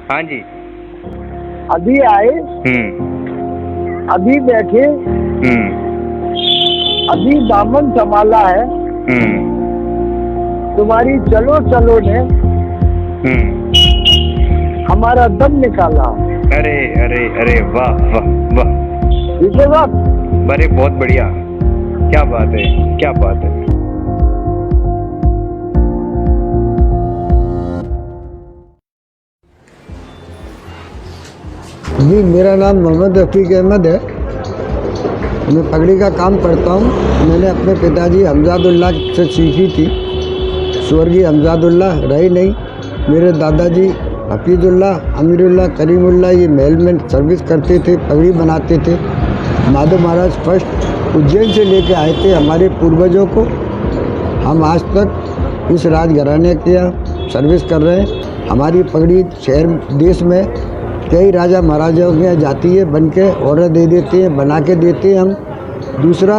हाँ जी। अभी आए, अभी बैठे, अभी दामन संभाला है, तुम्हारी चलो चलो ने हमारा दम निकाला। अरे अरे अरे वाह वाह वाह, ठीक है बात। अरे बहुत बढ़िया, क्या बात है, क्या बात है। जी, मेरा नाम मोहम्मद रफ़ीक अहमद है। मैं पगड़ी का काम करता हूँ। मैंने अपने पिताजी हमजादुल्लाह से सीखी थी। स्वर्गीय हमजादुल्लाह रहे नहीं, मेरे दादाजी हफीजुल्लाह, अमीरुल्लाह, करीमुल्लाह ये महल में सर्विस करते थे, पगड़ी बनाते थे। माधव महाराज फर्स्ट उज्जैन से लेके आए थे हमारे पूर्वजों को। हम आज तक इस राजघराने के यहाँ सर्विस कर रहे हैं। हमारी पगड़ी शहर देश में कई राजा महाराजाओं के यहाँ जाती है, बन के ऑर्डर दे देते हैं, बना के देते हैं हम। दूसरा,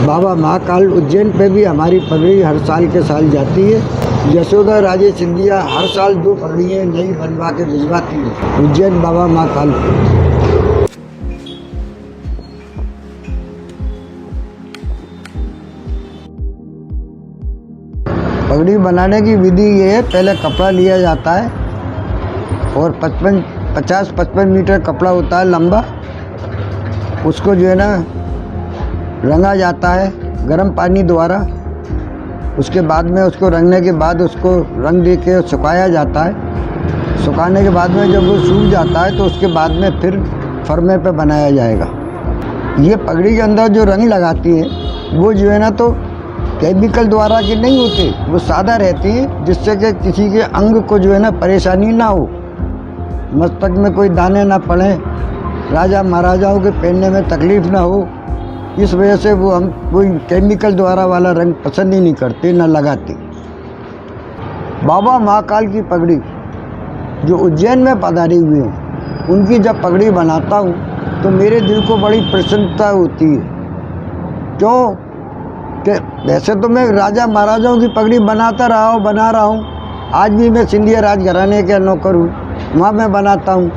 बाबा महाकाल उज्जैन पे भी हमारी पगड़ी हर साल के साल जाती है। यशोदा राजे सिंधिया हर साल 2 पगड़ियाँ नई बनवा के भिजवाती है उज्जैन बाबा महाकाल पे। पगड़ी बनाने की विधि ये है, पहले कपड़ा लिया जाता है और 50-55 मीटर कपड़ा होता है लंबा। उसको जो है ना रंगा जाता है गर्म पानी द्वारा। उसके बाद में उसको रंगने के बाद उसको रंग दे के सुखाया जाता है। सुखाने के बाद में जब वो सूख जाता है तो उसके बाद में फिर फर्मे पे बनाया जाएगा। ये पगड़ी के अंदर जो रंग लगाती है वो जो है ना तो केमिकल द्वारा के नहीं होते, वो सादा रहती है, जिससे कि किसी के अंग को जो है ना परेशानी ना हो, मस्तक में कोई दाने ना पड़े, राजा महाराजाओं के पहनने में तकलीफ ना हो। इस वजह से वो हम कोई केमिकल द्वारा वाला रंग पसंद ही नहीं करते, ना लगाते। बाबा महाकाल की पगड़ी जो उज्जैन में पधारे हुए हैं, उनकी जब पगड़ी बनाता हूँ तो मेरे दिल को बड़ी प्रसन्नता होती है। क्यों कि वैसे तो मैं राजा महाराजाओं की पगड़ी बना रहा हूँ। आज भी मैं सिंधिया राजघराने के नौकर हूँ, वहाँ मैं बनाता हूँ।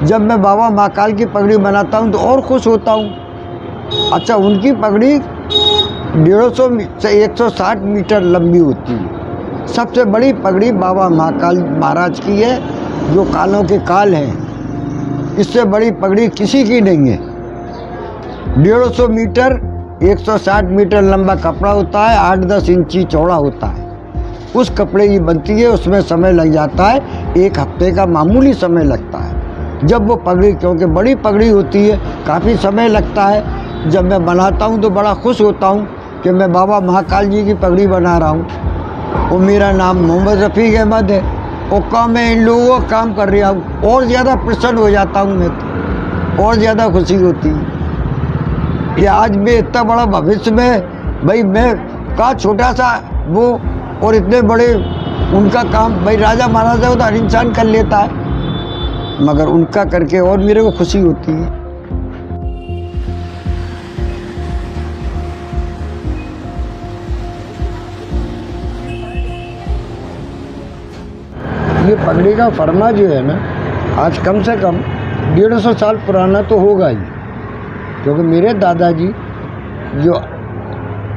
जब मैं बाबा महाकाल की पगड़ी बनाता हूँ तो और खुश होता हूँ। अच्छा, उनकी पगड़ी 150 से 160 मीटर लंबी होती है। सबसे बड़ी पगड़ी बाबा महाकाल महाराज की है, जो कालों के काल हैं। इससे बड़ी पगड़ी किसी की नहीं है। 150 मीटर 160 मीटर लंबा कपड़ा होता है, 8-10 इंची चौड़ा होता है। उस कपड़े की बनती है, उसमें समय लग जाता है, 1 हफ्ते का मामूली समय लगता है। जब वो पगड़ी, क्योंकि बड़ी पगड़ी होती है, काफ़ी समय लगता है। जब मैं बनाता हूँ तो बड़ा खुश होता हूँ कि मैं बाबा महाकाल जी की पगड़ी बना रहा हूँ। और मेरा नाम मोहम्मद रफ़ीक अहमद है और काम मैं इन लोगों का काम कर रहा हूँ। और ज़्यादा प्रसन्न हो जाता हूँ मैं तो, और ज़्यादा खुशी होती है कि आज मैं इतना बड़ा भविष्य में, भाई मैं का छोटा सा वो और इतने बड़े उनका काम, भाई राजा महाराजा तो हर इंसान कर लेता है, मगर उनका करके और मेरे को खुशी होती है। ये पगड़ी का फरमा जो है ना, आज कम से कम 150 साल पुराना तो होगा ही, क्योंकि मेरे दादाजी जो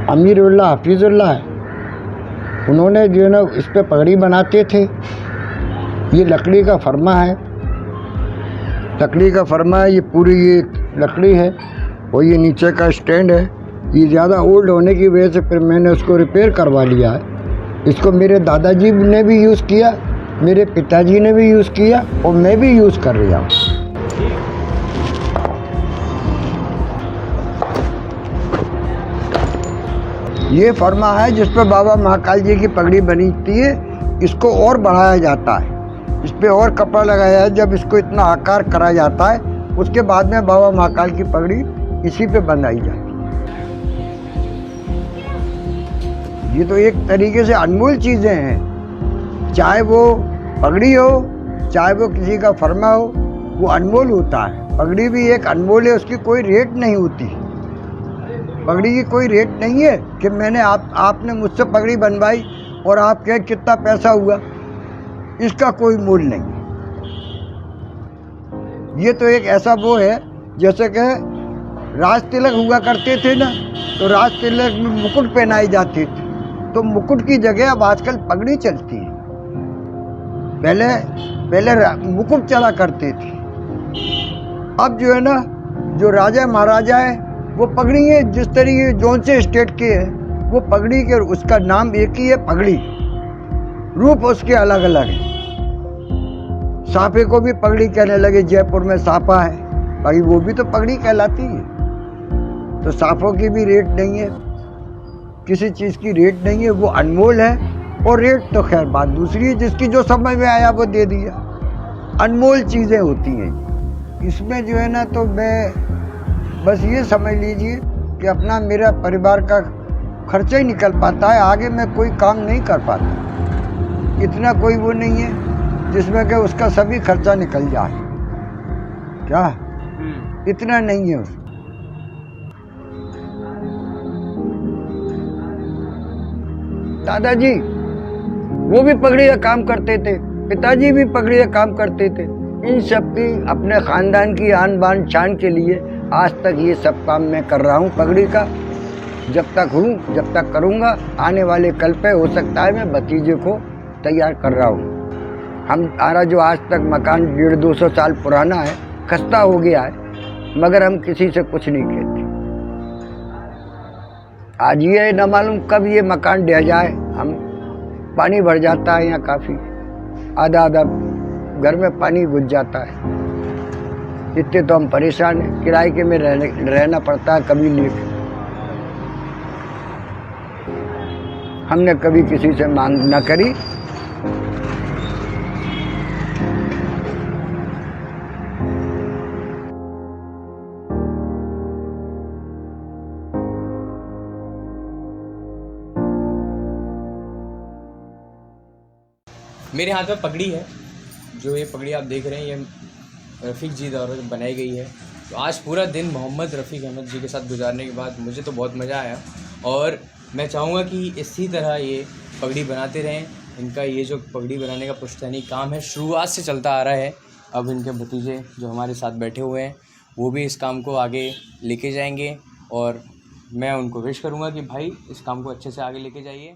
अमीरुल्लाह हफीजुल्लाह है, उन्होंने जो है ना इस पे पगड़ी बनाते थे। ये लकड़ी का फरमा है, लकड़ी का फरमा है, ये पूरी ये लकड़ी है और ये नीचे का स्टैंड है। ये ज़्यादा ओल्ड होने की वजह से फिर मैंने उसको रिपेयर करवा लिया है। इसको मेरे दादाजी ने भी यूज़ किया, मेरे पिताजी ने भी यूज़ किया और मैं भी यूज़ कर रहा हूँ। ये फरमा है जिस पर बाबा महाकाल जी की पगड़ी बनती है। इसको और बढ़ाया जाता है, इस पर और कपड़ा लगाया है। जब इसको इतना आकार करा जाता है, उसके बाद में बाबा महाकाल की पगड़ी इसी पे बनाई जाती है। ये तो एक तरीके से अनमोल चीज़ें हैं, चाहे वो पगड़ी हो, चाहे वो किसी का फरमा हो, वो अनमोल होता है। पगड़ी भी एक अनमोल है, उसकी कोई रेट नहीं होती। पगड़ी की कोई रेट नहीं है कि मैंने आपने मुझसे पगड़ी बनवाई और आप कहे कितना पैसा हुआ, इसका कोई मूल्य नहीं। ये तो एक ऐसा वो है जैसे कि राज तिलक हुआ करते थे ना, तो राज तिलक में मुकुट पहनाई जाती थी, तो मुकुट की जगह अब आजकल पगड़ी चलती है। पहले मुकुट चला करते थे, अब जो है ना, जो राजा महाराजा है वो पगड़ी है, जिस तरीके जौन से स्टेट के है वो पगड़ी के, उसका नाम एक ही है पगड़ी, रूप उसके अलग अलग है। साफे को भी पगड़ी कहने लगे, जयपुर में साफा है, भाई वो भी तो पगड़ी कहलाती है। तो साफों की भी रेट नहीं है, किसी चीज़ की रेट नहीं है, वो अनमोल है। और रेट तो खैर बात दूसरी है, जिसकी जो समझ में आया वो दे दिया। अनमोल चीज़ें होती हैं इसमें जो है ना, तो मैं बस ये समझ लीजिए कि अपना मेरा परिवार का खर्चा ही निकल पाता है, आगे मैं कोई काम नहीं कर पाता। इतना कोई वो नहीं है जिसमें कि उसका सभी खर्चा निकल जाए, क्या इतना नहीं है उसमें। दादाजी वो भी पगड़ी का काम करते थे, पिताजी भी पगड़ी का काम करते थे। इन सब की अपने खानदान की आन बान शान के लिए आज तक ये सब काम मैं कर रहा हूँ पगड़ी का। जब तक हूँ, जब तक करूँगा, आने वाले कल पे हो सकता है मैं भतीजे को तैयार कर रहा हूँ। हमारा जो आज तक मकान 150-200 साल पुराना है, खस्ता हो गया है, मगर हम किसी से कुछ नहीं कहते। आज ये न मालूम कब ये मकान ढह जाए। हम पानी भर जाता है यहाँ काफ़ी, आधा घर में पानी घुस जाता है। इतने तो हम परेशान हैं, किराए के में रहना पड़ता है कभी लेके। हमने कभी किसी से मांग न करी। मेरे हाथ में पगड़ी है, जो ये पगड़ी आप देख रहे हैं, ये रफ़ीक जी द्वारा बनाई गई है। तो आज पूरा दिन मोहम्मद रफ़ीक अहमद जी के साथ गुजारने के बाद मुझे तो बहुत मज़ा आया, और मैं चाहूँगा कि इसी तरह ये पगड़ी बनाते रहें। इनका ये जो पगड़ी बनाने का पुश्तैनी काम है, शुरुआत से चलता आ रहा है। अब इनके भतीजे जो हमारे साथ बैठे हुए हैं वो भी इस काम को आगे लेके जाएंगे, और मैं उनको विश करूँगा कि भाई इस काम को अच्छे से आगे लेके जाइए।